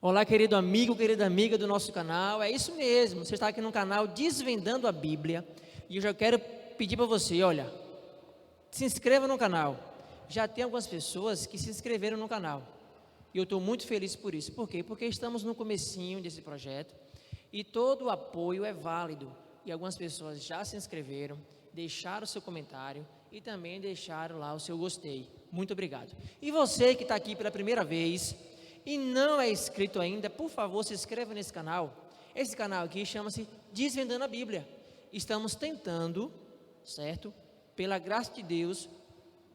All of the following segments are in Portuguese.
Olá, querido amigo, querida amiga do nosso canal. É isso mesmo, você está aqui no canal Desvendando a Bíblia. E eu já quero pedir para você, olha, se inscreva no canal. Já tem algumas pessoas que se inscreveram no canal. E eu estou muito feliz por isso. Por quê? Porque estamos no comecinho desse projeto. E todo o apoio é válido. E algumas pessoas já se inscreveram, deixaram o seu comentário e também deixaram lá o seu gostei. Muito obrigado. E você que está aqui pela primeira vez e não é inscrito ainda, por favor, se inscreva nesse canal. Esse canal aqui chama-se Desvendando a Bíblia. Estamos tentando, certo? Pela graça de Deus,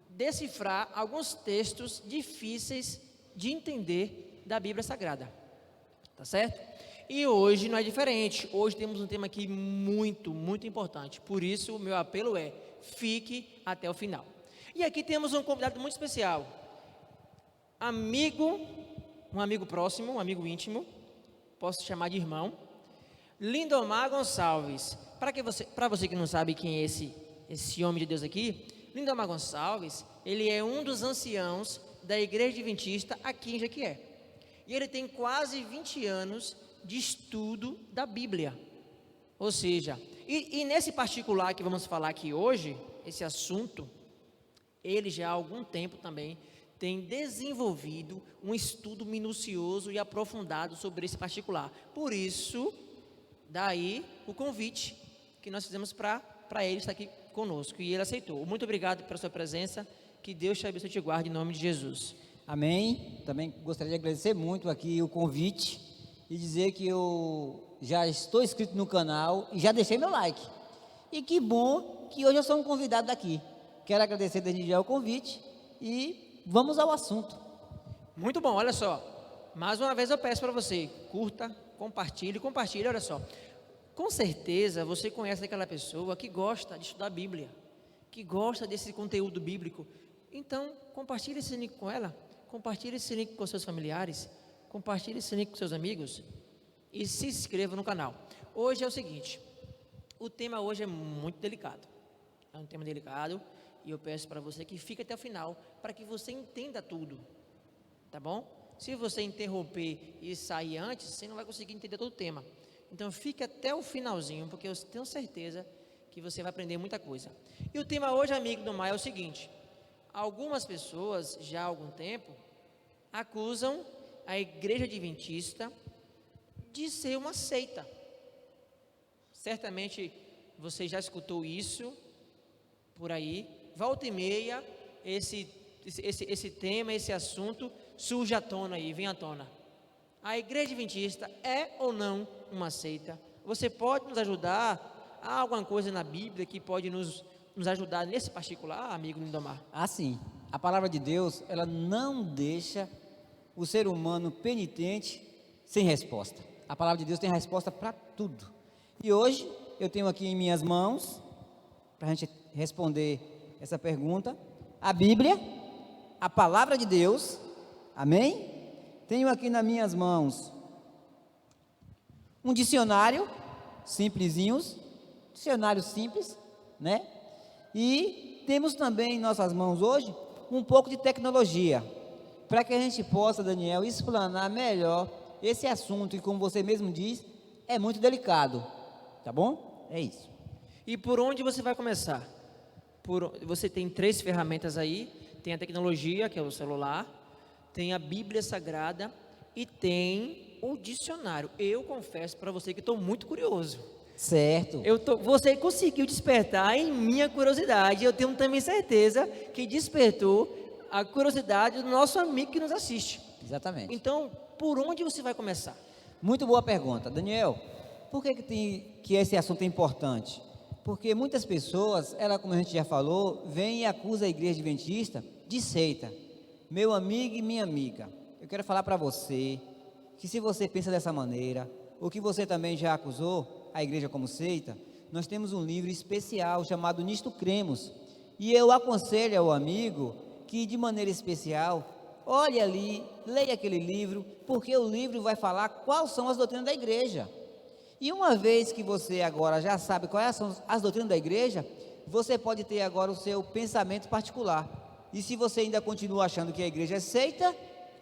decifrar alguns textos difíceis de entender da Bíblia Sagrada. Tá certo? E hoje não é diferente. Hoje temos um tema aqui muito importante. Por isso, o meu apelo é: fique até o final. E aqui temos um convidado muito especial. Um amigo próximo, um amigo íntimo, posso chamar de irmão, Lindomar Gonçalves. Para você que não sabe quem é esse homem de Deus aqui, Lindomar Gonçalves, ele é um dos anciãos da Igreja Adventista aqui em Jequié. E ele tem quase 20 anos de estudo da Bíblia. Ou seja, e nesse particular que vamos falar aqui hoje, esse assunto, ele já há algum tempo também tem desenvolvido um estudo minucioso e aprofundado sobre esse particular. Por isso, daí o convite que nós fizemos para ele estar aqui conosco. E ele aceitou. Muito obrigado pela sua presença. Que Deus te abençoe e te guarde em nome de Jesus. Amém. Também gostaria de agradecer muito aqui o convite e dizer que eu já estou inscrito no canal e já deixei meu like. E que bom que hoje eu sou um convidado daqui. Quero agradecer desde já o convite e vamos ao assunto. Muito bom, olha só. Mais uma vez eu peço para você, curta, compartilhe, olha só. Com certeza você conhece aquela pessoa que gosta de estudar a Bíblia, que gosta desse conteúdo bíblico. Então, compartilhe esse link com ela, compartilhe esse link com seus familiares, compartilhe esse link com seus amigos e se inscreva no canal. Hoje é o seguinte, o tema hoje é muito delicado. É um tema delicado e eu peço para você que fique até o final, para que você entenda tudo, tá bom? Se você interromper e sair antes, você não vai conseguir entender todo o tema. Então fique até o finalzinho, porque eu tenho certeza que você vai aprender muita coisa. E o tema hoje, amigo do Maia, é o seguinte: algumas pessoas, já há algum tempo, acusam a Igreja Adventista de ser uma seita. Certamente você já escutou isso por aí. Volta e meia, esse tema, esse assunto surge à tona aí, vem à tona. A Igreja Adventista é ou não uma seita? Você pode nos ajudar? Há alguma coisa na Bíblia que pode nos ajudar nesse particular, amigo Lindomar? Assim, a palavra de Deus, ela não deixa o ser humano penitente sem resposta. A palavra de Deus tem resposta para tudo. E hoje eu tenho aqui em minhas mãos, para a gente responder essa pergunta, a Bíblia, a palavra de Deus, amém? Tenho aqui nas minhas mãos um dicionário, dicionário simples, né? E temos também em nossas mãos hoje um pouco de tecnologia, para que a gente possa, Daniel, explanar melhor esse assunto, e como você mesmo diz, é muito delicado, tá bom? É isso. E por onde você vai começar? Você tem 3 ferramentas aí, tem a tecnologia, que é o celular, tem a Bíblia Sagrada e tem o dicionário. Eu confesso para você que estou muito curioso. Certo. Você conseguiu despertar em minha curiosidade. Eu tenho também certeza que despertou a curiosidade do nosso amigo que nos assiste. Exatamente. Então, por onde você vai começar? Muito boa pergunta, Daniel. Por que esse assunto é importante? Porque muitas pessoas, como a gente já falou, vêm e acusam a Igreja Adventista de seita. Meu amigo e minha amiga, eu quero falar para você que, se você pensa dessa maneira, ou que você também já acusou a igreja como seita, nós temos um livro especial chamado Nisto Cremos, e eu aconselho ao amigo que, de maneira especial, olhe ali, leia aquele livro, porque o livro vai falar quais são as doutrinas da igreja. E uma vez que você agora já sabe quais são as doutrinas da igreja, você pode ter agora o seu pensamento particular. E se você ainda continua achando que a igreja é seita,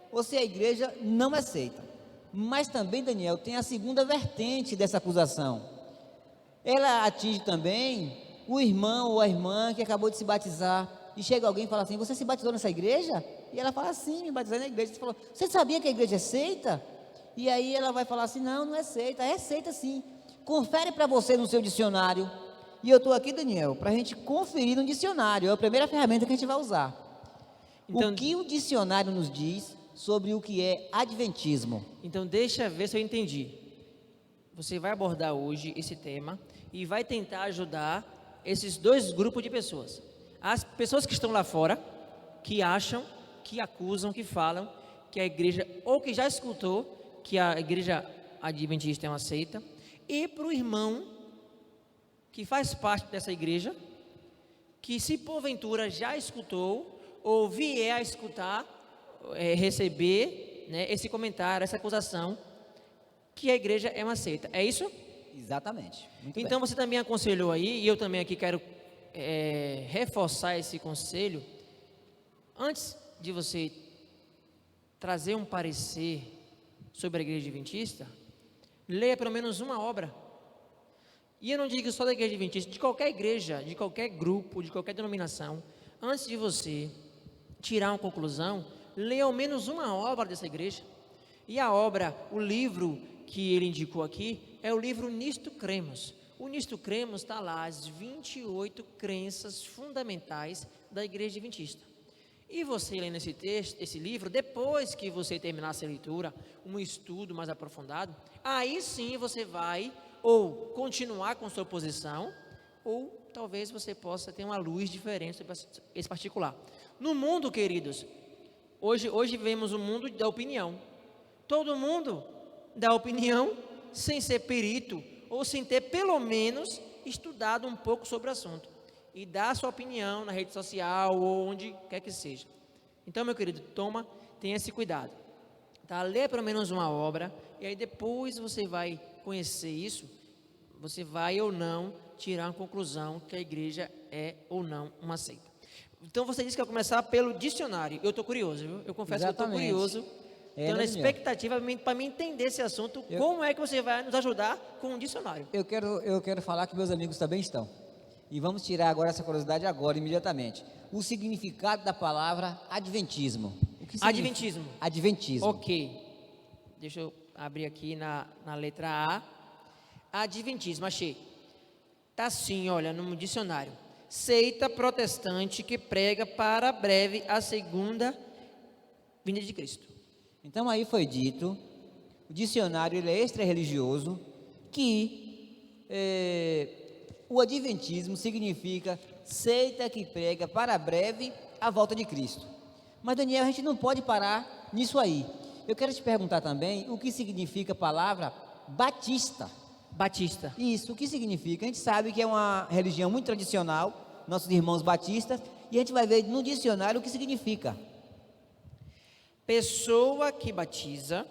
ou se a igreja não é seita. Mas também, Daniel, tem a segunda vertente dessa acusação. Ela atinge também o irmão ou a irmã que acabou de se batizar. E chega alguém e fala assim: você se batizou nessa igreja? E ela fala: sim, me batizei na igreja. Você falou: você sabia que a igreja é seita? E aí ela vai falar assim: não, não é seita. É seita sim. Confere para você no seu dicionário. E eu estou aqui, Daniel, para a gente conferir no dicionário. É a primeira ferramenta que a gente vai usar. Então, O que o dicionário nos diz sobre o que é adventismo? então deixa eu ver se eu entendi. Você vai abordar hoje esse tema e vai tentar ajudar esses dois grupos de pessoas. As pessoas que estão lá fora, que acham, que acusam, que falam que a igreja, ou que já escutou que a igreja adventista é uma seita, e para o irmão que faz parte dessa igreja, que se porventura já escutou ou vier a escutar, receber, né, esse comentário, essa acusação, que a igreja é uma seita. É isso? Exatamente. Muito Então bem. você também aconselhou aí, e eu também aqui quero reforçar esse conselho. Antes de você trazer um parecer sobre a igreja adventista, leia pelo menos uma obra. E eu não digo só da igreja adventista, de qualquer igreja, de qualquer grupo, de qualquer denominação. Antes de você tirar uma conclusão, leia ao menos uma obra dessa igreja. E a obra, o livro que ele indicou aqui, é o livro Nisto Cremos. O Nisto Cremos está lá, as 28 crenças fundamentais da igreja adventista. E você lendo esse texto, esse livro, depois que você terminar essa leitura, um estudo mais aprofundado, aí sim você vai ou continuar com sua posição, ou talvez você possa ter uma luz diferente sobre esse particular. No mundo, queridos, hoje vemos um mundo da opinião. Todo mundo dá opinião sem ser perito, ou sem ter pelo menos estudado um pouco sobre o assunto, e dá a sua opinião na rede social, ou onde quer que seja. Então, meu querido, tenha esse cuidado, tá? Lê pelo menos uma obra, e aí depois você vai conhecer isso, você vai ou não tirar uma conclusão que a igreja é ou não uma seita. Então você disse que ia começar pelo dicionário. Eu estou curioso, viu? Eu confesso que eu estou curioso. Estou na expectativa para me entender esse assunto. Como é que você vai nos ajudar com um dicionário? Eu quero falar que meus amigos também estão. E vamos tirar agora essa curiosidade agora, imediatamente. O significado da palavra adventismo. O que significa? Adventismo. Adventismo. Ok. Deixa eu abrir aqui na letra A. Adventismo, achei. Está assim, olha, no dicionário. Seita protestante que prega para breve a segunda vinda de Cristo. Então aí foi dito, o dicionário ele é extra-religioso, que o adventismo significa seita que prega para breve a volta de Cristo. Mas Daniel, a gente não pode parar nisso aí. Eu quero te perguntar também o que significa a palavra batista. Batista. Isso, o que significa? A gente sabe que é uma religião muito tradicional, nossos irmãos batistas, e a gente vai ver no dicionário o que significa. Pessoa que batiza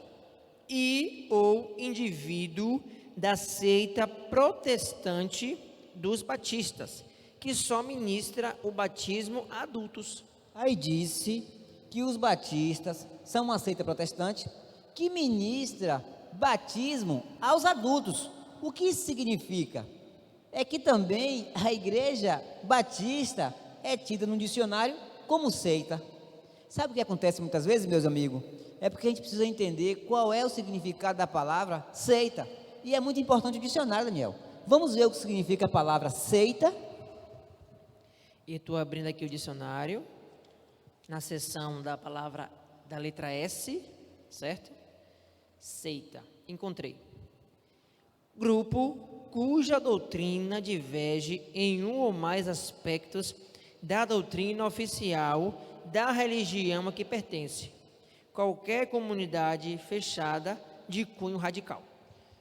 e ou indivíduo da seita protestante dos batistas, que só ministra o batismo a adultos. Aí disse que os batistas são uma seita protestante que ministra batismo aos adultos. O que isso significa? É que também a igreja batista é tida no dicionário como seita. Sabe o que acontece muitas vezes, meus amigos? É porque a gente precisa entender qual é o significado da palavra seita. E é muito importante o dicionário, Daniel. Vamos ver o que significa a palavra seita. E estou abrindo aqui o dicionário, na seção da palavra da letra S, certo? Seita. Encontrei. Grupo cuja doutrina diverge em um ou mais aspectos da doutrina oficial da religião a que pertence. Qualquer comunidade fechada de cunho radical.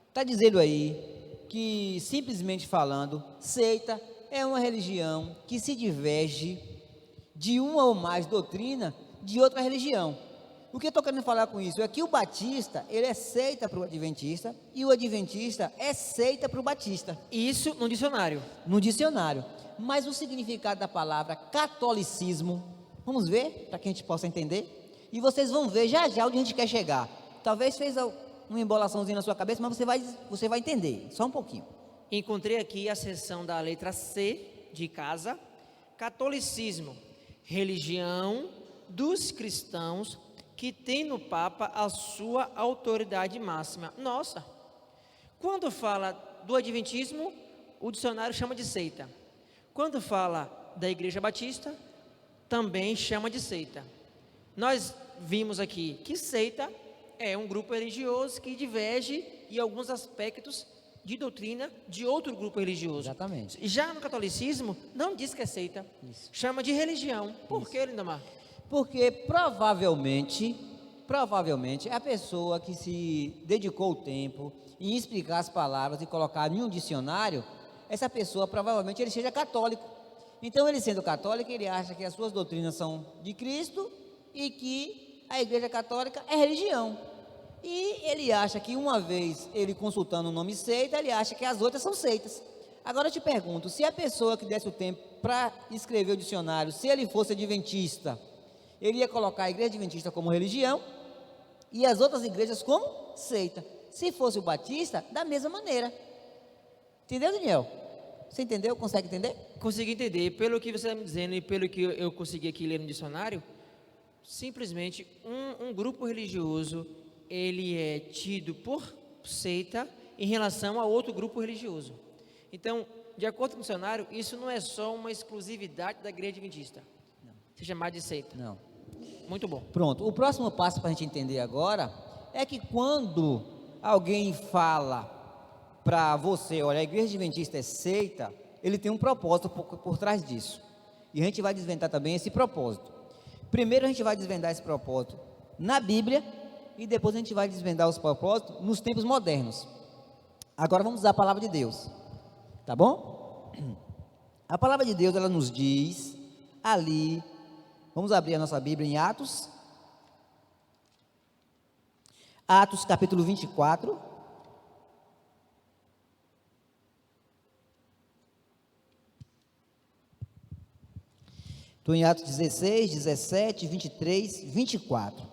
Está dizendo aí que, simplesmente falando, seita é uma religião que se diverge de uma ou mais doutrina de outra religião. O que eu estou querendo falar com isso é que o batista, ele é seita para o adventista, e o adventista é seita para o batista. Isso no dicionário. No dicionário. Mas o significado da palavra catolicismo, vamos ver, para que a gente possa entender, e vocês vão ver já já onde a gente quer chegar. Talvez uma embolaçãozinha na sua cabeça, mas você vai entender, só um pouquinho. Encontrei aqui a seção da letra C, de casa, catolicismo, religião dos cristãos que tem no Papa a sua autoridade máxima. Nossa, quando fala do adventismo, o dicionário chama de seita. Quando fala da Igreja Batista, também chama de seita. Nós vimos aqui que seita é um grupo religioso que diverge em alguns aspectos de doutrina de outro grupo religioso. Exatamente. Já no catolicismo, não diz que é seita, chama de religião. Por que, Lindomar? Porque provavelmente a pessoa que se dedicou o tempo em explicar as palavras e colocar em um dicionário, essa pessoa provavelmente ele seja católico. Então, ele sendo católico, ele acha que as suas doutrinas são de Cristo e que a Igreja Católica é religião. E ele acha que uma vez ele consultando o nome seita, ele acha que as outras são seitas. Agora eu te pergunto, se a pessoa que desse o tempo para escrever o dicionário, se ele fosse adventista, ele ia colocar a Igreja Adventista como religião e as outras igrejas como seita. Se fosse o Batista, da mesma maneira. Entendeu, Daniel? Você entendeu? Consegue entender? Consegui entender. Pelo que você está me dizendo e pelo que eu consegui aqui ler no dicionário, simplesmente um grupo religioso, ele é tido por seita em relação a outro grupo religioso. Então, de acordo com o dicionário, isso não é só uma exclusividade da Igreja Adventista. Não. Se chamar de seita. Não. Muito bom. Pronto. O próximo passo para a gente entender agora é que quando alguém fala para você, olha, a Igreja Adventista é seita, ele tem um propósito por trás disso. E a gente vai desvendar também esse propósito. Primeiro a gente vai desvendar esse propósito na Bíblia e depois a gente vai desvendar os propósitos nos tempos modernos. Agora vamos usar a palavra de Deus, tá bom? A palavra de Deus, ela nos diz ali, vamos abrir a nossa Bíblia em Atos capítulo 24. Estou em Atos 16, 17, 23, 24.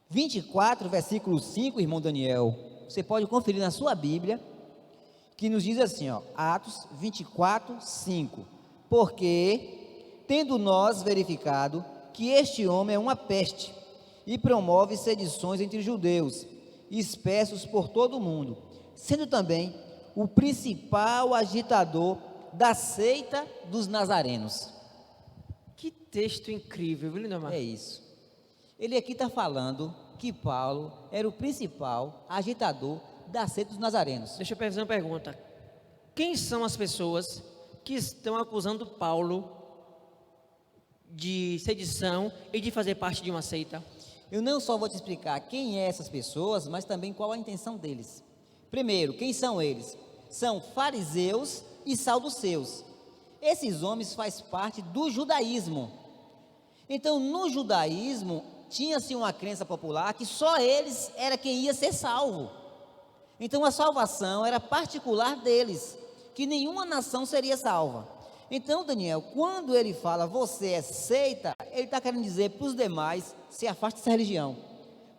24, versículo 5, irmão Daniel. Você pode conferir na sua Bíblia, que nos diz assim, ó, Atos 24, 5. Porque, tendo nós verificado que este homem é uma peste, e promove sedições entre judeus, espessos por todo o mundo, sendo também o principal agitador da seita dos nazarenos. Que texto incrível, viu, Lindomar? É isso. Ele aqui está falando que Paulo era o principal agitador da seita dos nazarenos. Deixa eu fazer uma pergunta. Quem são as pessoas que estão acusando Paulo de sedição e de fazer parte de uma seita? Eu não só vou te explicar quem é essas pessoas, mas também qual a intenção deles. Primeiro, quem são eles? São fariseus e saduceus. Esses homens fazem parte do judaísmo. Então, no judaísmo, tinha-se uma crença popular que só eles era quem ia ser salvo. Então, a salvação era particular deles, que nenhuma nação seria salva. Então, Daniel, quando ele fala você é seita, ele está querendo dizer para os demais, se afaste dessa religião,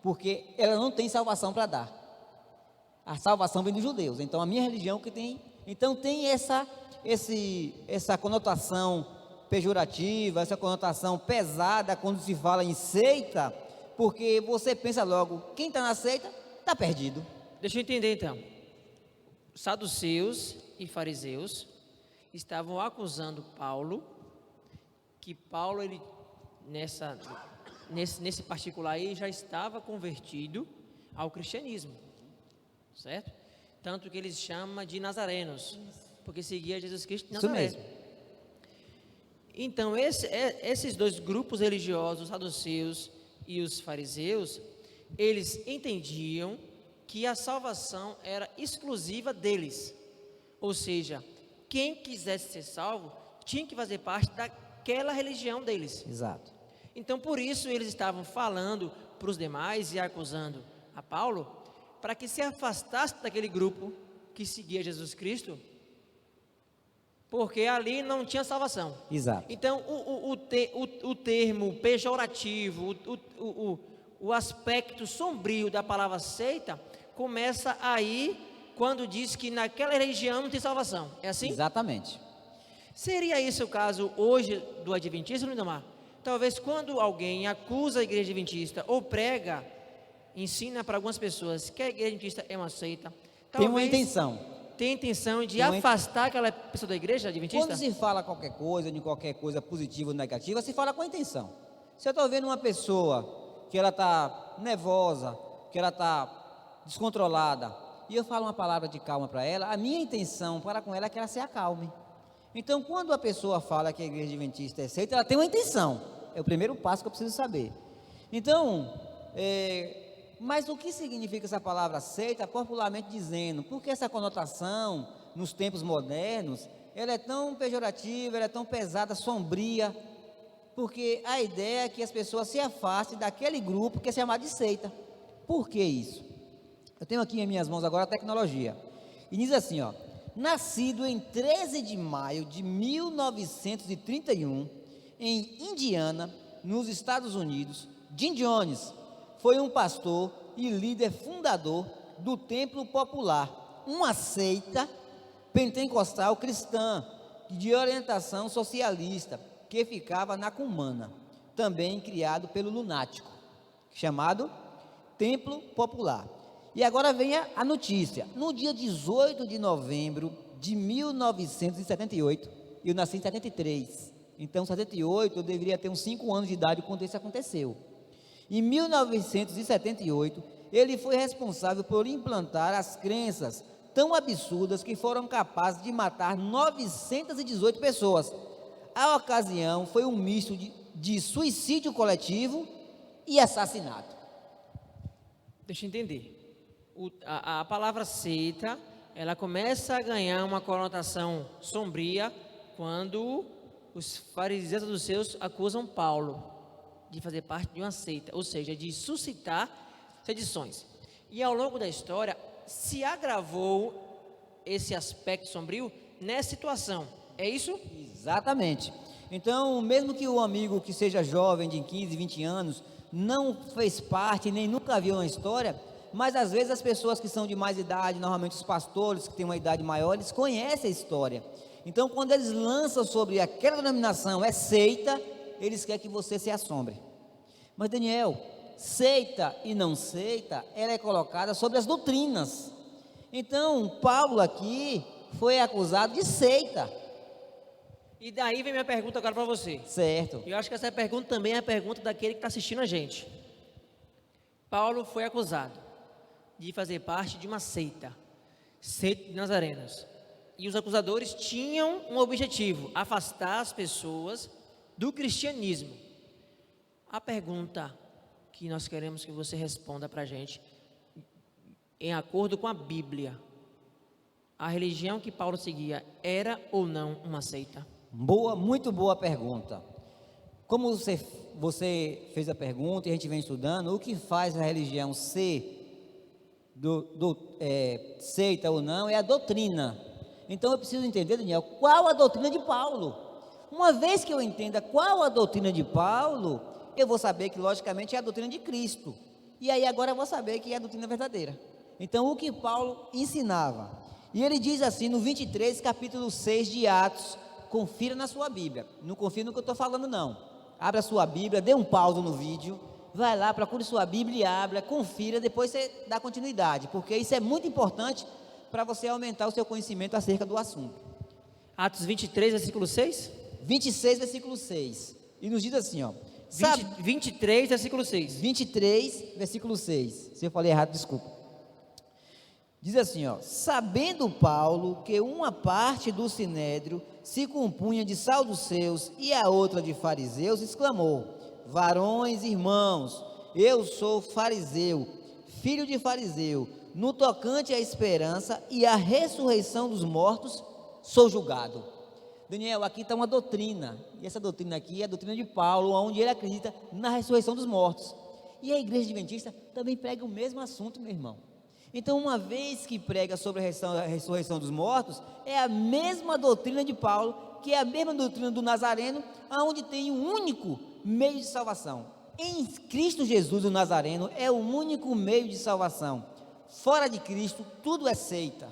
porque ela não tem salvação para dar. A salvação vem dos judeus. Então, a minha religião que tem, então tem essa conotação pejorativa, essa conotação pesada quando se fala em seita, porque você pensa logo, quem está na seita está perdido. Deixa eu entender então. Saduceus e fariseus estavam acusando Paulo, que Paulo, ele, nesse particular aí, já estava convertido ao cristianismo, certo? Tanto que eles chamam de nazarenos, porque seguia Jesus Cristo de Nazaré. Isso mesmo. Então, esses dois grupos religiosos, os saduceus e os fariseus, eles entendiam que a salvação era exclusiva deles, ou seja, quem quisesse ser salvo tinha que fazer parte daquela religião deles. Exato. Então, por isso eles estavam falando para os demais e acusando a Paulo para que se afastasse daquele grupo que seguia Jesus Cristo, porque ali não tinha salvação. Exato. Então, o termo pejorativo, o aspecto sombrio da palavra seita começa aí quando diz que naquela região não tem salvação. É assim? Exatamente. Seria esse o caso hoje do adventista, Lindomar? Talvez quando alguém acusa a igreja adventista ou prega, ensina para algumas pessoas que a igreja adventista é uma seita, Tem uma talvez intenção. tem a intenção de Tem uma afastar aquela pessoa da igreja adventista? Quando se fala qualquer coisa, de qualquer coisa positiva ou negativa, se fala com a intenção. Se eu estou vendo uma pessoa que ela está nervosa, que ela está descontrolada, e eu falo uma palavra de calma para ela, a minha intenção para com ela é que ela se acalme. Então, quando a pessoa fala que a igreja adventista é seita, ela tem uma intenção. É o primeiro passo que eu preciso saber. Então, mas o que significa essa palavra seita, popularmente dizendo? Porque essa conotação, nos tempos modernos, ela é tão pejorativa, ela é tão pesada, sombria, porque a ideia é que as pessoas se afastem daquele grupo que é chamado de seita. Por que isso? Eu tenho aqui em minhas mãos agora a tecnologia, e diz assim, ó: nascido em 13 de maio de 1931, em Indiana, nos Estados Unidos, Jim Jones foi um pastor e líder fundador do Templo Popular, uma seita pentecostal cristã de orientação socialista, que ficava na Cumana, também criado pelo lunático, chamado Templo Popular. E agora vem a notícia. No dia 18 de novembro de 1978, eu nasci em 73, então 78 eu deveria ter uns 5 anos de idade quando isso aconteceu. Em 1978, ele foi responsável por implantar as crenças tão absurdas que foram capazes de matar 918 pessoas. A ocasião foi um misto de suicídio coletivo e assassinato. Deixa eu entender. A palavra seita, ela começa a ganhar uma conotação sombria quando os fariseus dos seus acusam Paulo de fazer parte de uma seita, ou seja, de suscitar sedições. E ao longo da história se agravou esse aspecto sombrio nessa situação. É isso? Exatamente. Então, mesmo que o amigo que seja jovem, de 15, 20 anos, não fez parte, nem nunca viu uma história, mas às vezes as pessoas que são de mais idade, normalmente os pastores que têm uma idade maior, eles conhecem a história. Então, quando eles lançam sobre aquela denominação, é seita, eles querem que você se assombre. Mas Daniel, seita e não seita, ela é colocada sobre as doutrinas. Então, Paulo aqui foi acusado de seita. E daí vem minha pergunta agora para você. Certo. Eu acho que essa pergunta também é a pergunta daquele que está assistindo a gente. Paulo foi acusado de fazer parte de uma seita de nazarenos. E os acusadores tinham um objetivo: afastar as pessoas do cristianismo. A pergunta que nós queremos que você responda para a gente, em acordo com a Bíblia, a religião que Paulo seguia era ou não uma seita? Boa, muito boa pergunta. Como você fez a pergunta e a gente vem estudando, o que faz a religião ser seita ou não é a doutrina. Então eu preciso entender, Daniel, qual a doutrina de Paulo. Uma vez que eu entenda qual a doutrina de Paulo, eu vou saber que logicamente é a doutrina de Cristo. E aí agora eu vou saber que é a doutrina verdadeira. Então o que Paulo ensinava. E ele diz assim no 23, capítulo 6 de Atos. Confira na sua Bíblia, não confira no que eu estou falando não. Abra a sua Bíblia, dê um pause no vídeo, vai lá, procure sua Bíblia e abra, confira, depois você dá continuidade, porque isso é muito importante para você aumentar o seu conhecimento acerca do assunto. Atos 23, versículo 6? 26, versículo 6, e nos diz assim, ó. 23, versículo 6. 23, versículo 6, se eu falei errado, desculpa. Diz assim, ó: sabendo Paulo que uma parte do sinédrio se compunha de saduceus e a outra de fariseus, exclamou: varões, irmãos, eu sou fariseu, filho de fariseu, no tocante à esperança e à ressurreição dos mortos, sou julgado. Daniel, aqui está uma doutrina, e essa doutrina aqui é a doutrina de Paulo, onde ele acredita na ressurreição dos mortos. E a igreja adventista também prega o mesmo assunto, meu irmão. Então, uma vez que prega sobre a ressurreição dos mortos, é a mesma doutrina de Paulo, que é a mesma doutrina do Nazareno, onde tem um único meio de salvação. em Cristo Jesus, o Nazareno, é o único meio de salvação. Fora de Cristo, tudo é seita.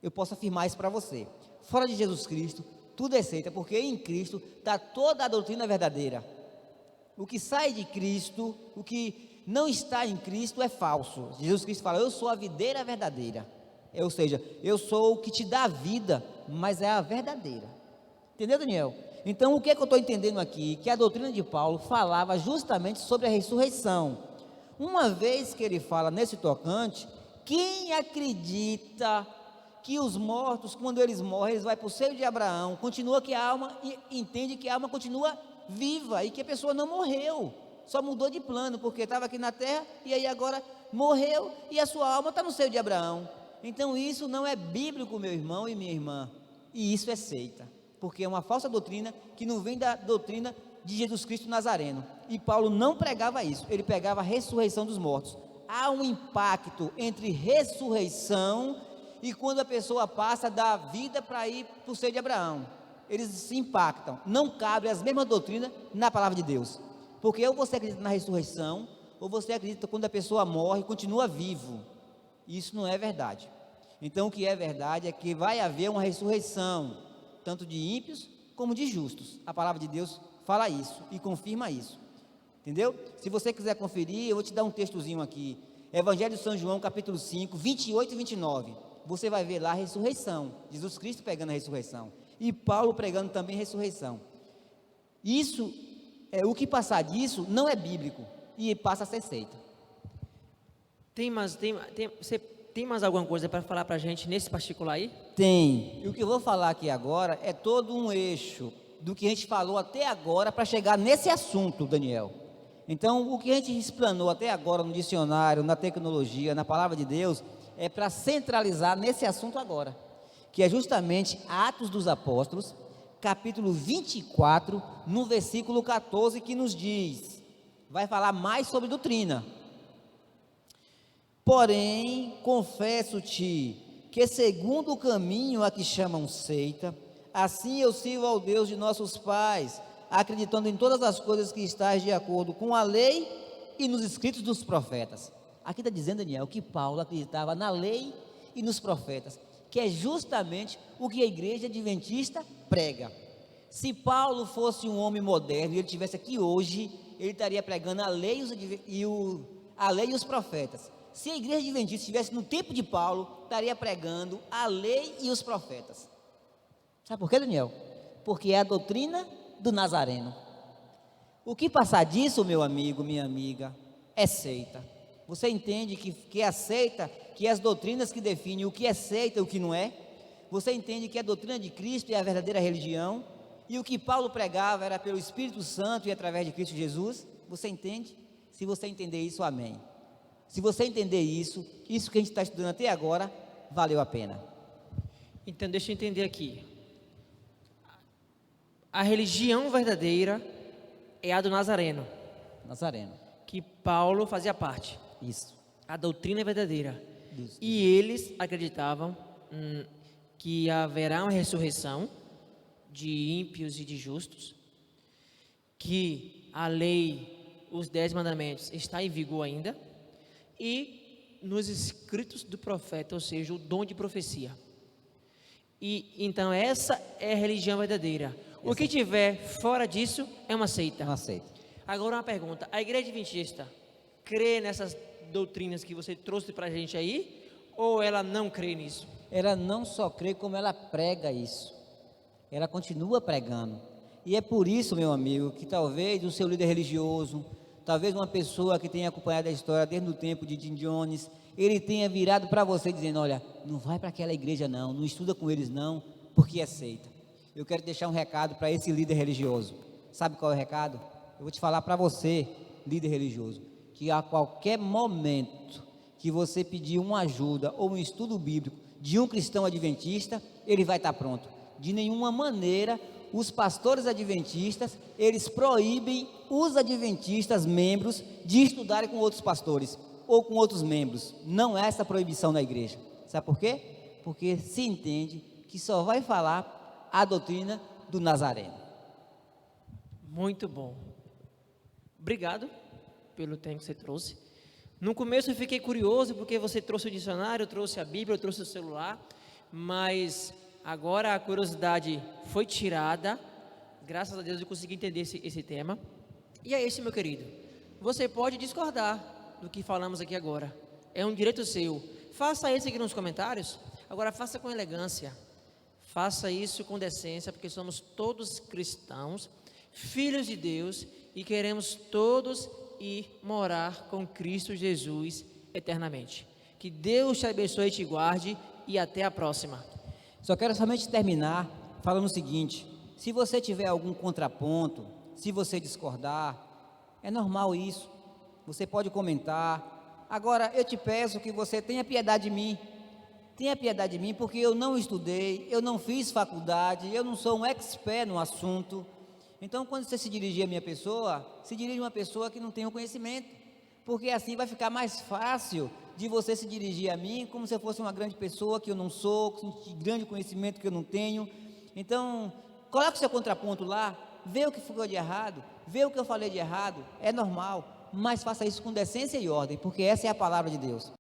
Eu posso afirmar isso para você. Fora de Jesus Cristo, tudo é seita, porque em Cristo está toda a doutrina verdadeira. O que sai de Cristo, o que não está em Cristo é falso. Jesus Cristo fala: eu sou a videira verdadeira. Ou seja, eu sou o que te dá a vida, mas é a verdadeira. Entendeu, Daniel? Então, o que é que eu estou entendendo aqui? Que a doutrina de Paulo falava justamente sobre a ressurreição. Uma vez que ele fala nesse tocante, quem acredita que os mortos, quando eles morrem, eles vão para o seio de Abraão, continua que a alma, entende que a alma continua viva e que a pessoa não morreu, só mudou de plano, porque estava aqui na terra e aí agora morreu e a sua alma está no seio de Abraão. Então isso não é bíblico, meu irmão e minha irmã, e isso é seita, porque é uma falsa doutrina que não vem da doutrina de Jesus Cristo Nazareno, e Paulo não pregava isso, ele pregava a ressurreição dos mortos. Há um impacto entre ressurreição e quando a pessoa passa da vida para ir para o seio de Abraão, eles se impactam, não cabe as mesmas doutrinas na palavra de Deus, porque ou você acredita na ressurreição, ou você acredita quando a pessoa morre, continua vivo. Isso não é verdade. Então o que é verdade é que vai haver uma ressurreição, tanto de ímpios como de justos. A palavra de Deus fala isso e confirma isso, entendeu? Se você quiser conferir, eu vou te dar um textozinho aqui, Evangelho de São João, capítulo 5, 28 e 29, você vai ver lá a ressurreição, Jesus Cristo pregando a ressurreição, e Paulo pregando também a ressurreição. Isso, o que passar disso não é bíblico, e passa a ser seita. Você tem mais alguma coisa para falar para a gente nesse particular aí? Tem, e o que eu vou falar aqui agora é todo um eixo do que a gente falou até agora para chegar nesse assunto, Daniel. Então, o que a gente explanou até agora no dicionário, na tecnologia, na palavra de Deus, é para centralizar nesse assunto agora, que é justamente Atos dos Apóstolos, capítulo 24, no versículo 14, que nos diz, vai falar mais sobre doutrina. Porém, confesso-te que segundo o caminho a que chamam seita, assim eu sirvo ao Deus de nossos pais, acreditando em todas as coisas que estás de acordo com a lei e nos escritos dos profetas. Aqui está dizendo, Daniel, que Paulo acreditava na lei e nos profetas, que é justamente o que a igreja adventista prega. Se Paulo fosse um homem moderno e ele estivesse aqui hoje, ele estaria pregando a lei e os profetas. Se a igreja adventista estivesse no tempo de Paulo, estaria pregando a lei e os profetas. Sabe por quê, Daniel? Porque é a doutrina do Nazareno. O que passar disso, meu amigo, minha amiga, é seita. Você entende que é seita, que é as doutrinas que definem o que é seita e o que não é? Você entende que a doutrina de Cristo é a verdadeira religião? E o que Paulo pregava era pelo Espírito Santo e através de Cristo Jesus? Você entende? Se você entender isso, amém. Se você entender isso que a gente está estudando até agora, valeu a pena. Então, deixa eu entender aqui. A religião verdadeira é a do Nazareno. Nazareno. Que Paulo fazia parte. Isso. A doutrina é verdadeira. Isso. E eles acreditavam que haverá uma ressurreição de ímpios e de justos, que a lei, os 10 mandamentos, está em vigor ainda, e nos escritos do profeta, ou seja, o dom de profecia. E então essa é a religião verdadeira. O que tiver fora disso é uma seita. Uma seita. Agora uma pergunta: a igreja adventista crê nessas doutrinas que você trouxe para a gente aí, ou ela não crê nisso? Ela não só crê, como ela prega isso. Ela continua pregando. E é por isso, meu amigo, que talvez o seu líder religioso, talvez uma pessoa que tenha acompanhado a história desde o tempo de Jim Jones, ele tenha virado para você dizendo: olha, não vai para aquela igreja não estuda com eles não, porque é seita. Eu quero deixar um recado para esse líder religioso. Sabe qual é o recado? Eu vou te falar para você, líder religioso, que a qualquer momento que você pedir uma ajuda ou um estudo bíblico de um cristão adventista, ele vai estar pronto. De nenhuma maneira os pastores adventistas, eles proíbem os adventistas membros de estudarem com outros pastores ou com outros membros. Não há essa proibição na igreja. Sabe por quê? Porque se entende que só vai falar a doutrina do Nazareno. Muito bom. Obrigado pelo tempo que você trouxe. No começo eu fiquei curioso porque você trouxe o dicionário, eu trouxe a Bíblia, eu trouxe o celular, mas agora a curiosidade foi tirada. Graças a Deus eu consegui entender esse tema. E é isso, meu querido. Você pode discordar do que falamos aqui agora. É um direito seu. Faça isso aqui nos comentários. Agora faça com elegância. Faça isso com decência, porque somos todos cristãos, filhos de Deus, e queremos todos ir morar com Cristo Jesus eternamente. Que Deus te abençoe e te guarde, e até a próxima. Só quero somente terminar falando o seguinte: se você tiver algum contraponto, se você discordar, é normal isso, você pode comentar. Agora eu te peço que você tenha piedade de mim. Tenha piedade de mim, porque eu não estudei, eu não fiz faculdade, eu não sou um expert no assunto. Então, quando você se dirigir à minha pessoa, se dirige a uma pessoa que não tem o conhecimento, porque assim vai ficar mais fácil de você se dirigir a mim, como se eu fosse uma grande pessoa que eu não sou, com grande conhecimento que eu não tenho. Então, coloque o seu contraponto lá, vê o que ficou de errado, vê o que eu falei de errado, é normal, mas faça isso com decência e ordem, porque essa é a palavra de Deus.